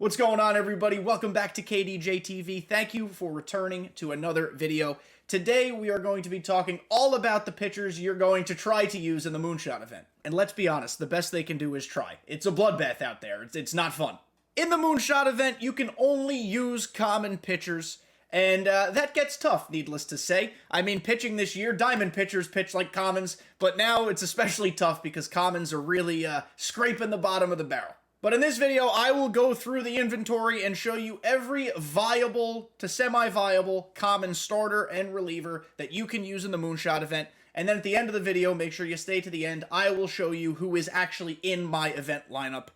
What's going on, everybody? Welcome back to kdjTV. Thank you for returning to another video. Today, we are going to be talking all about the pitchers you're going to try to use in the Moonshot Event. And let's be honest, the best they can do is try. It's a bloodbath out there. It's not fun. In the Moonshot Event, you can only use common pitchers, and that gets tough, needless to say. I mean, pitching this year, diamond pitchers pitch like commons, but now it's especially tough because commons are really scraping the bottom of the barrel. But in this video, I will go through the inventory and show you every viable to semi-viable common starter and reliever that you can use in the Moonshot Event. And then at the end of the video, make sure you stay to the end. I will show you who is actually in my event lineup,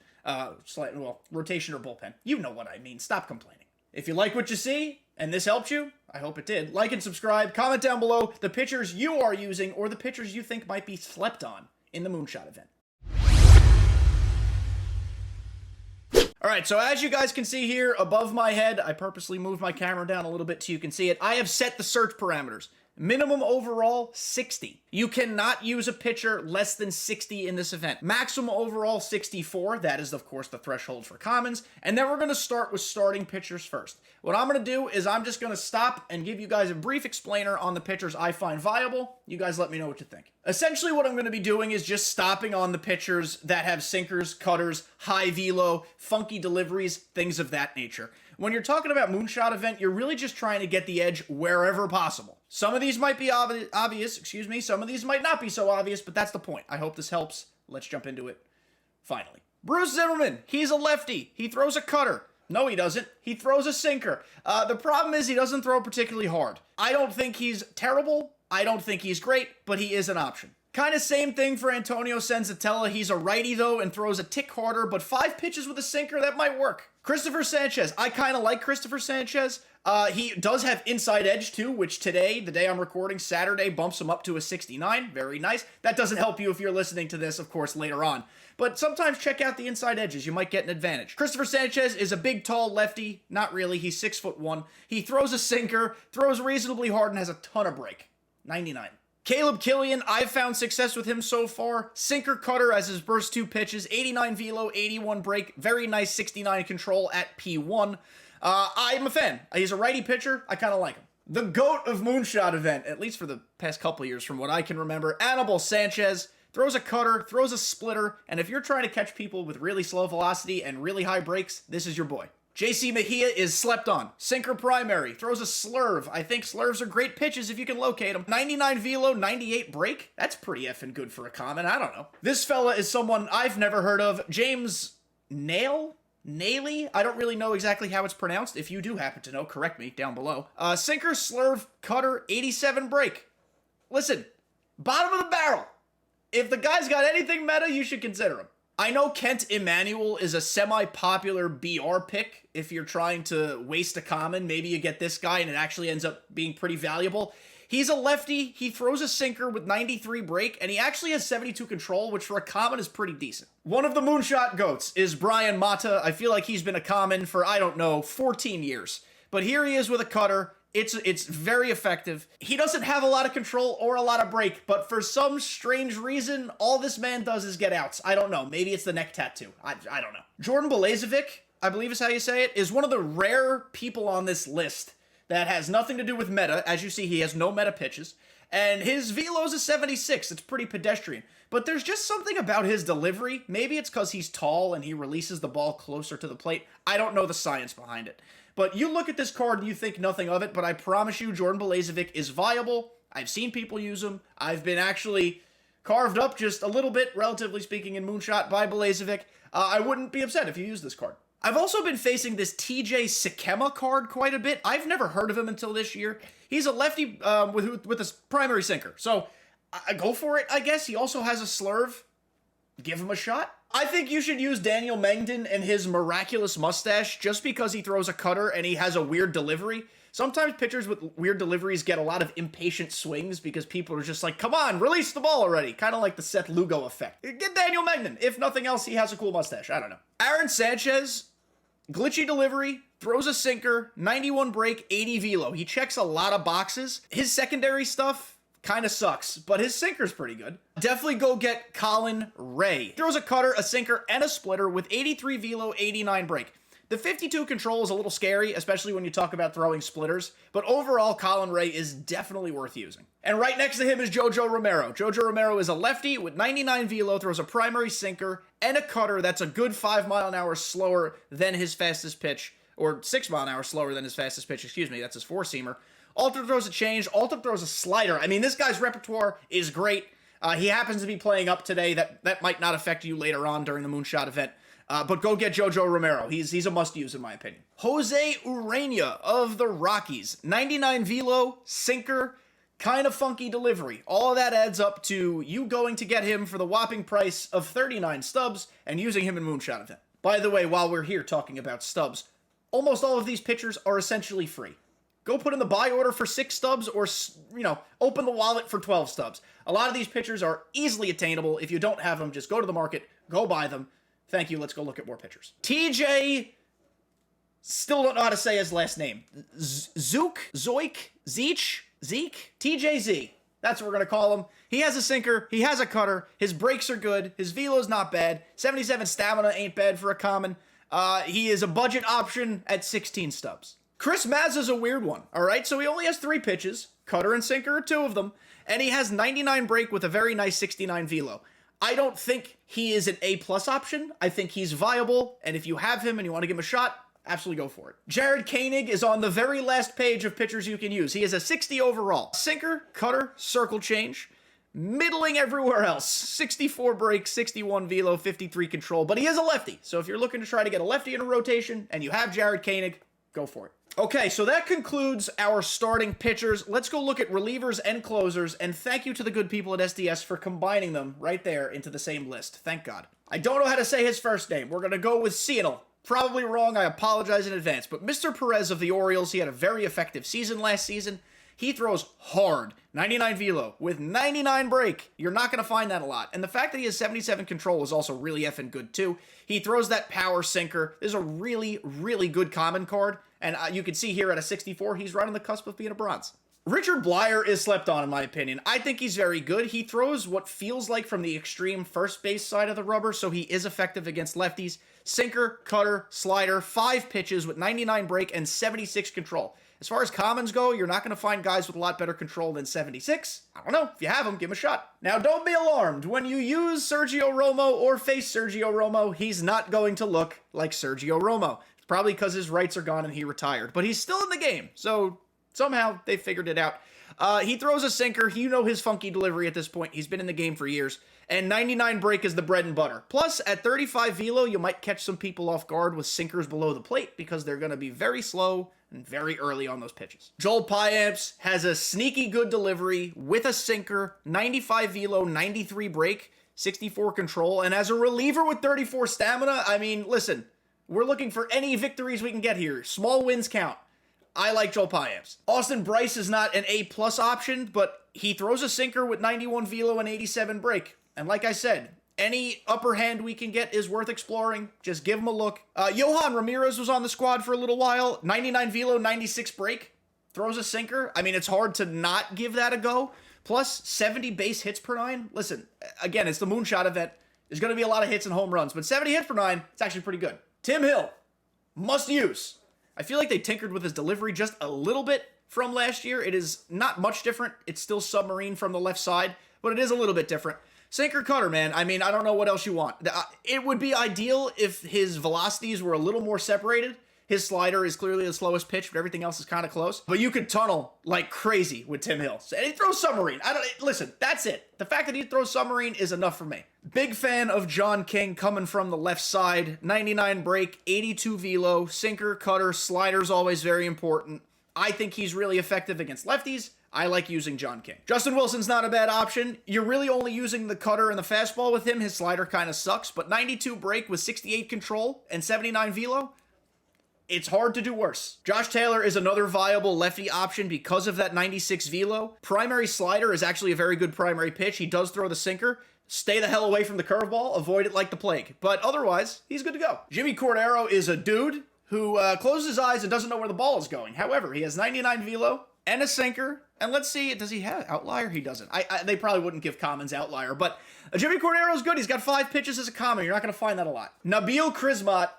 rotation or bullpen. You know what I mean. Stop complaining. If you like what you see, and this helped you, I hope it did, like and subscribe, comment down below the pitchers you are using or the pitchers you think might be slept on in the Moonshot Event. Alright, so as you guys can see here above my head, I purposely moved my camera down a little bit so you can see it. I have set the search parameters. Minimum overall, 60. You cannot use a pitcher less than 60 in this event. Maximum overall, 64. That is, of course, the threshold for commons. And then we're going to start with starting pitchers first. What I'm going to do is I'm just going to stop and give you guys a brief explainer on the pitchers I find viable. You guys let me know what you think. Essentially, what I'm going to be doing is just stopping on the pitchers that have sinkers, cutters, high velo, funky deliveries, things of that nature. When you're talking about Moonshot Event, you're really just trying to get the edge wherever possible. Some of these might be obvious, some of these might not be so obvious, but that's the point. I hope this helps. Let's jump into it. Finally. Bruce Zimmerman, he's a lefty. He throws a cutter. No, he doesn't. He throws a sinker. The problem is he doesn't throw particularly hard. I don't think he's terrible. I don't think he's great, but he is an option. Kind of same thing for Antonio Senzatella. He's a righty, though, and throws a tick harder, but 5 pitches with a sinker, that might work. Christopher Sanchez. I kind of like Christopher Sanchez. He does have inside edge, too, which today, the day I'm recording, Saturday, bumps him up to a 69. Very nice. That doesn't help you if you're listening to this, of course, later on. But sometimes check out the inside edges. You might get an advantage. Christopher Sanchez is a big, tall lefty. Not really. He's 6'1". He throws a sinker, throws reasonably hard, and has a ton of break. 99. Caleb Killian, I've found success with him so far. Sinker cutter as his first 2 pitches, 89 velo, 81 break, very nice 69 control at P1. I'm a fan. He's a righty pitcher. I kind of like him. The GOAT of Moonshot Event, at least for the past couple years from what I can remember, Anibal Sanchez, throws a cutter, throws a splitter, and if you're trying to catch people with really slow velocity and really high breaks, this is your boy. JC Mejia is slept on. Sinker primary. Throws a slurve. I think slurves are great pitches if you can locate them. 99 velo, 98 break. That's pretty effing good for a common. I don't know. This fella is someone I've never heard of. James Nail? Naily? I don't really know exactly how it's pronounced. If you do happen to know, correct me down below. Sinker, slurve, cutter, 87 break. Listen, bottom of the barrel. If the guy's got anything meta, you should consider him. I know Kent Emanuel is a semi-popular BR pick. If you're trying to waste a common, maybe you get this guy and it actually ends up being pretty valuable. He's a lefty, he throws a sinker with 93 break, and he actually has 72 control, which for a common is pretty decent. One of the Moonshot GOATs is Brian Mata. I feel like he's been a common for, I don't know, 14 years. But here he is with a cutter. It's very effective. He doesn't have a lot of control or a lot of break, but for some strange reason, all this man does is get outs. I don't know. Maybe it's the neck tattoo. I don't know. Jordan Balazovic, I believe is how you say it, is one of the rare people on this list that has nothing to do with meta. As you see, he has no meta pitches, and his velo's a 76. It's pretty pedestrian. But there's just something about his delivery. Maybe it's because he's tall and he releases the ball closer to the plate. I don't know the science behind it. But you look at this card and you think nothing of it, but I promise you Jordan Balazovic is viable. I've seen people use him. I've been actually carved up just a little bit, relatively speaking, in Moonshot by Balazovic. I wouldn't be upset if you used this card. I've also been facing this TJ Sikema card quite a bit. I've never heard of him until this year. He's a lefty with a primary sinker. So I go for it, I guess. He also has a slurve. Give him a shot. I think you should use Daniel Mengden and his miraculous mustache just because he throws a cutter and he has a weird delivery. Sometimes pitchers with weird deliveries get a lot of impatient swings because people are just like, come on, release the ball already. Kind of like the Seth Lugo effect. Get Daniel Mengden. If nothing else, he has a cool mustache. I don't know. Aaron Sanchez, glitchy delivery, throws a sinker, 91 break, 80 velo. He checks a lot of boxes. His secondary stuff kind of sucks, but his sinker's pretty good. Definitely go get Colin Ray. Throws a cutter, a sinker, and a splitter with 83 velo, 89 break. The 52 control is a little scary, especially when you talk about throwing splitters, but overall, Colin Ray is definitely worth using. And right next to him is JoJo Romero. JoJo Romero is a lefty with 99 velo, throws a primary sinker and a cutter that's a good 5 mile an hour slower than his fastest pitch, or 6 mile an hour slower than his fastest pitch, excuse me, that's his four-seamer. Also throws a change, also throws a slider. I mean, this guy's repertoire is great. He happens to be playing up today. That might not affect you later on during the Moonshot event. But go get JoJo Romero. He's a must-use, in my opinion. Jose Urena of the Rockies. 99 velo, sinker, kind of funky delivery. All of that adds up to you going to get him for the whopping price of 39 stubs and using him in Moonshot event. By the way, while we're here talking about stubs, almost all of these pitchers are essentially free. Go put in the buy order for 6 stubs or, open the wallet for 12 stubs. A lot of these pitchers are easily attainable. If you don't have them, just go to the market, go buy them. Thank you. Let's go look at more pitchers. TJ, still don't know how to say his last name. Zeke, TJZ. That's what we're going to call him. He has a sinker. He has a cutter. His breaks are good. His velo's not bad. 77 stamina ain't bad for a common. He is a budget option at 16 stubs. Chris Mazza's a weird one, all right? So he only has 3 pitches. Cutter and sinker are 2 of them. And he has 99 break with a very nice 69 velo. I don't think he is an A-plus option. I think he's viable. And if you have him and you want to give him a shot, absolutely go for it. Jared Koenig is on the very last page of pitchers you can use. He is a 60 overall. Sinker, cutter, circle change. Middling everywhere else. 64 break, 61 velo, 53 control. But he is a lefty. So if you're looking to try to get a lefty in a rotation and you have Jared Koenig, go for it. Okay, so that concludes our starting pitchers. Let's go look at relievers and closers, and thank you to the good people at SDS for combining them right there into the same list. Thank God. I don't know how to say his first name. We're going to go with Seattle. Probably wrong, I apologize in advance, but Mr. Perez of the Orioles, he had a very effective season last season. He throws hard, 99 velo, with 99 break. You're not going to find that a lot. And the fact that he has 77 control is also really effing good, too. He throws that power sinker. This is a really, really good common card. And you can see here at a 64, he's right on the cusp of being a bronze. Richard Blyer is slept on, in my opinion. I think he's very good. He throws what feels like from the extreme first base side of the rubber, so he is effective against lefties. Sinker, cutter, slider, 5 pitches with 99 break and 76 control. As far as commons go, you're not going to find guys with a lot better control than 76. I don't know. If you have them, give him a shot. Now, don't be alarmed. When you use Sergio Romo or face Sergio Romo, he's not going to look like Sergio Romo. It's probably because his rights are gone and he retired. But he's still in the game, so somehow they figured it out. He throws a sinker. You know his funky delivery at this point. He's been in the game for years. And 99 break is the bread and butter. Plus, at 35 velo, you might catch some people off guard with sinkers below the plate because they're going to be very slow and very early on those pitches. Joel Payamps has a sneaky good delivery with a sinker, 95 velo, 93 break, 64 control. And as a reliever with 34 stamina, I mean, listen, we're looking for any victories we can get here. Small wins count. I like Joel Payamps. Austin Bryce is not an A-plus option, but he throws a sinker with 91 velo and 87 break. And like I said, any upper hand we can get is worth exploring. Just give him a look. Johan Ramirez was on the squad for a little while. 99 velo, 96 break. Throws a sinker. I mean, it's hard to not give that a go. Plus, 70 base hits per 9. Listen, again, it's the Moonshot event. There's going to be a lot of hits and home runs, but 70 hits per 9, it's actually pretty good. Tim Hill, must use. I feel like they tinkered with his delivery just a little bit from last year. It is not much different. It's still submarine from the left side, but it is a little bit different. Sinker cutter, man. I mean, I don't know what else you want. It would be ideal if his velocities were a little more separated. His slider is clearly the slowest pitch, but everything else is kind of close. But you could tunnel like crazy with Tim Hill. And he throws submarine. Listen, that's it. The fact that he throws submarine is enough for me. Big fan of John King coming from the left side. 99 break, 82 velo, sinker, cutter, slider's always very important. I think he's really effective against lefties. I like using John King. Justin Wilson's not a bad option. You're really only using the cutter and the fastball with him. His slider kind of sucks, but 92 break with 68 control and 79 velo, it's hard to do worse. Josh Taylor is another viable lefty option because of that 96 velo. Primary slider is actually a very good primary pitch. He does throw the sinker. Stay the hell away from the curveball. Avoid it like the plague. But otherwise, he's good to go. Jimmy Cordero is a dude who closes his eyes and doesn't know where the ball is going. However, he has 99 velo and a sinker. And let's see, does he have outlier? He doesn't. They probably wouldn't give commons outlier, but Jimmy Cordero's good. He's got 5 pitches as a common. You're not going to find that a lot. Nabil Krismat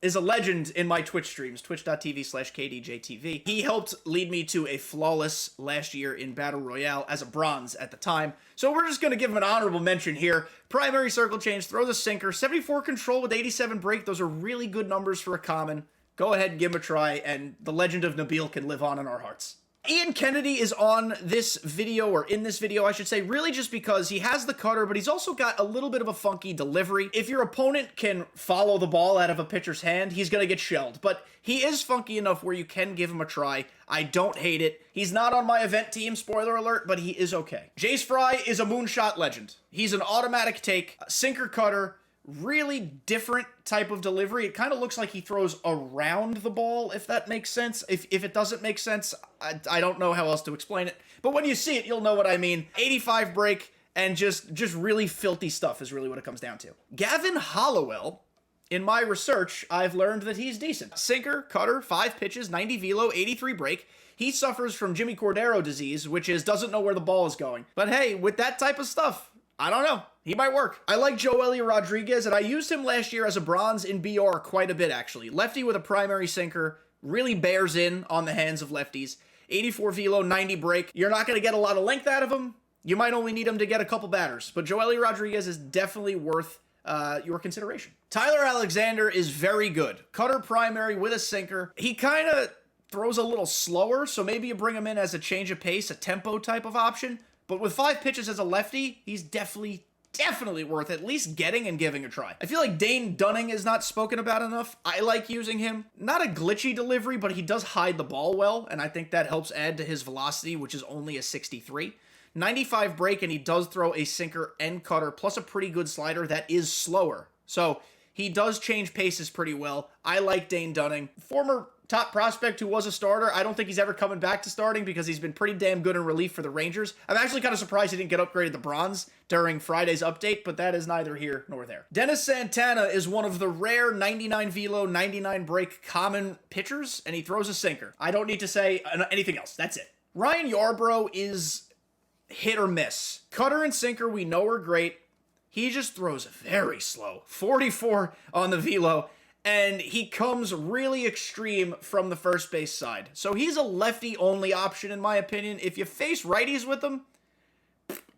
is a legend in my Twitch streams, twitch.tv/kdjTV. He helped lead me to a flawless last year in Battle Royale as a bronze at the time. So we're just going to give him an honorable mention here. Primary circle change, throws a sinker, 74 control with 87 break. Those are really good numbers for a common. Go ahead and give him a try, and the legend of Nabil can live on in our hearts. Ian Kennedy is on this video, or in this video, I should say, really just because he has the cutter, but he's also got a little bit of a funky delivery. If your opponent can follow the ball out of a pitcher's hand, he's going to get shelled. But he is funky enough where you can give him a try. I don't hate it. He's not on my event team, spoiler alert, but he is okay. Jace Fry is a moonshot legend. He's an automatic take, sinker cutter, really different type of delivery. It kind of looks like he throws around the ball, if that makes sense. If it doesn't make sense, I don't know how else to explain it. But when you see it, you'll know what I mean. 85 break, and just really filthy stuff is really what it comes down to. Gavin Hollowell, in my research, I've learned that he's decent. Sinker, cutter, 5 pitches, 90 velo, 83 break. He suffers from Jimmy Cordero disease, which is doesn't know where the ball is going. But hey, with that type of stuff, I don't know. He might work. I like Joely Rodriguez, and I used him last year as a bronze in BR quite a bit, actually. Lefty with a primary sinker, really bears in on the hands of lefties. 84 velo, 90 break. You're not going to get a lot of length out of him. You might only need him to get a couple batters, but Joely Rodriguez is definitely worth your consideration. Tyler Alexander is very good. Cutter primary with a sinker. He kind of throws a little slower, so maybe you bring him in as a change of pace, a tempo type of option. But with 5 pitches as a lefty, he's definitely worth at least getting and giving a try. I feel like Dane Dunning is not spoken about enough. I like using him. Not a glitchy delivery, but he does hide the ball well, and I think that helps add to his velocity, which is only a 63. 95 break, and he does throw a sinker and cutter, plus a pretty good slider that is slower. So he does change paces pretty well. I like Dane Dunning. Former top prospect who was a starter. I don't think he's ever coming back to starting because he's been pretty damn good in relief for the Rangers. I'm actually kind of surprised he didn't get upgraded to bronze during Friday's update, but that is neither here nor there. Dennis Santana is one of the rare 99 velo, 99 break common pitchers, and he throws a sinker. I don't need to say anything else. That's it. Ryan Yarbrough is hit or miss. Cutter and sinker we know are great. He just throws very slow. 44 on the velo. And he comes really extreme from the first base side. So he's a lefty-only option, in my opinion. If you face righties with him,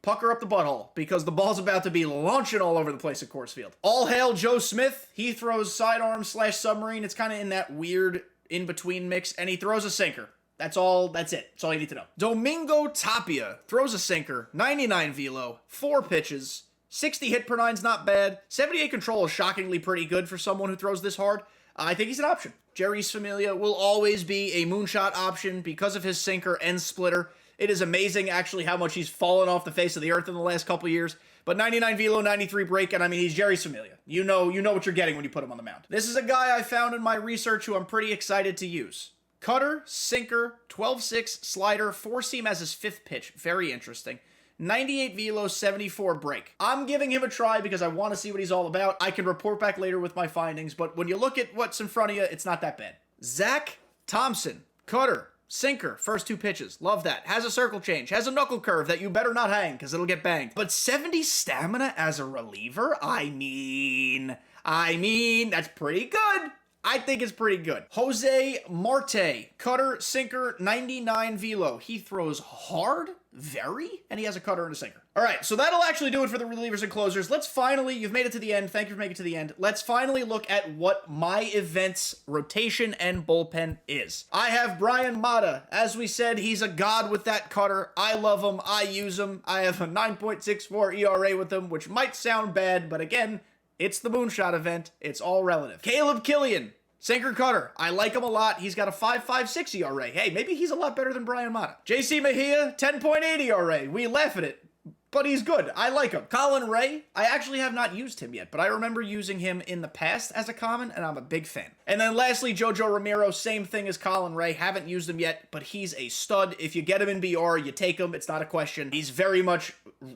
pucker up the butthole, because the ball's about to be launching all over the place at Coors Field. All hail Joe Smith. He throws sidearm / submarine. It's kind of in that weird in-between mix, and he throws a sinker. That's it. That's all you need to know. Domingo Tapia throws a sinker, 99 velo, 4 pitches, 60 hit per nine's not bad. 78 control is shockingly pretty good for someone who throws this hard. I think he's an option. Jeurys Familia will always be a moonshot option because of his sinker and splitter. It is amazing, actually, how much he's fallen off the face of the earth in the last couple years. But 99 velo, 93 break, and I mean, he's Jeurys Familia. You know what you're getting when you put him on the mound. This is a guy I found in my research who I'm pretty excited to use. Cutter, sinker, 12-6, slider, 4-seam as his 5th pitch. Very interesting. 98 velo, 74 break. I'm giving him a try because I want to see what he's all about. I can report back later with my findings, but when you look at what's in front of you, it's not that bad. Zach Thompson, cutter, sinker, first 2 pitches. Love that. Has a circle change. Has a knuckle curve that you better not hang because it'll get banged. But 70 stamina as a reliever? I mean, that's pretty good. I think it's pretty good. Jose Marte, cutter, sinker, 99 velo. He throws hard, and he has a cutter and a sinker. All right, so that'll actually do it for the relievers and closers. Let's finally, you've made it to the end. Thank you for making it to the end. Let's finally look at what my event's rotation and bullpen is. I have Brian Mata. As we said, he's a god with that cutter. I love him. I use him. I have a 9.64 ERA with him, which might sound bad, but again, it's the Moonshot event. It's all relative. Caleb Killian, sinker cutter. I like him a lot. He's got a 5.56 ERA. Hey, maybe he's a lot better than Brian Mata. JC Mejia, 10.8 ERA. We laugh at it, but he's good. I like him. Colin Ray, I actually have not used him yet, but I remember using him in the past as a common, and I'm a big fan. And then lastly, Jojo Romero, same thing as Colin Ray. Haven't used him yet, but he's a stud. If you get him in BR, you take him. It's not a question. He's very much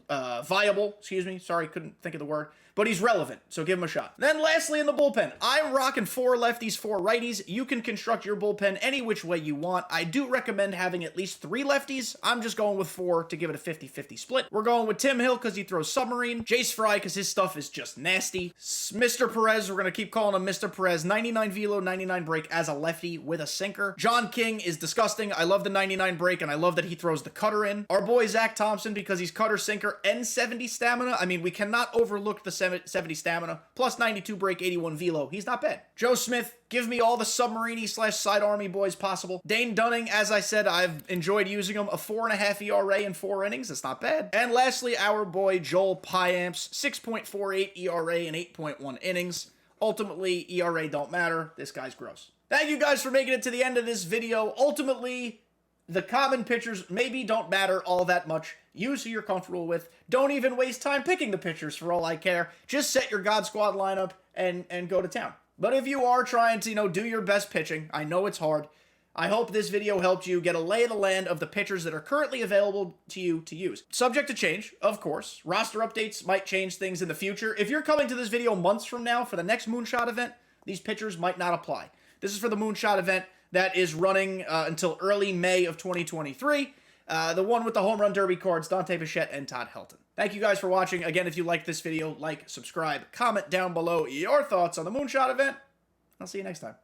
viable. Excuse me. Sorry, couldn't think of the word. but he's relevant, so give him a shot. Then lastly in the bullpen, I'm rocking 4 lefties, 4 righties. You can construct your bullpen any which way you want. I do recommend having at least 3 lefties. I'm just going with 4 to give it a 50-50 split. We're going with Tim Hill because he throws submarine, Jace Fry because his stuff is just nasty, Mr. Perez, we're going to keep calling him Mr. Perez, 99 velo, 99 break as a lefty with a sinker. John King is disgusting. I love the 99 break, and I love that he throws the cutter in. Our boy Zach Thompson because he's cutter, sinker, and 70 stamina. I mean, we cannot overlook the 70 stamina, plus 92 break, 81 velo. He's not bad. Joe Smith, give me all the submarine/side army boys possible. Dane Dunning, as I said, I've enjoyed using him. A 4.5 ERA in 4 innings. That's not bad. And lastly, our boy Joel Piamps, 6.48 ERA in 8.1 innings. Ultimately, ERA don't matter. This guy's gross. Thank you guys for making it to the end of this video. Ultimately, the common pitchers maybe don't matter all that much. Use who you're comfortable with. Don't even waste time picking the pitchers for all I care. Just set your God Squad lineup and go to town. But if you are trying to, do your best pitching, I know it's hard. I hope this video helped you get a lay of the land of the pitchers that are currently available to you to use. Subject to change, of course. Roster updates might change things in the future. If you're coming to this video months from now for the next Moonshot event, these pitchers might not apply. This is for the Moonshot event that is running until early May of 2023. The one with the home run derby cards, Dante Bichette and Todd Helton. Thank you guys for watching. Again, if you liked this video, like, subscribe, comment down below your thoughts on the Moonshot event. I'll see you next time.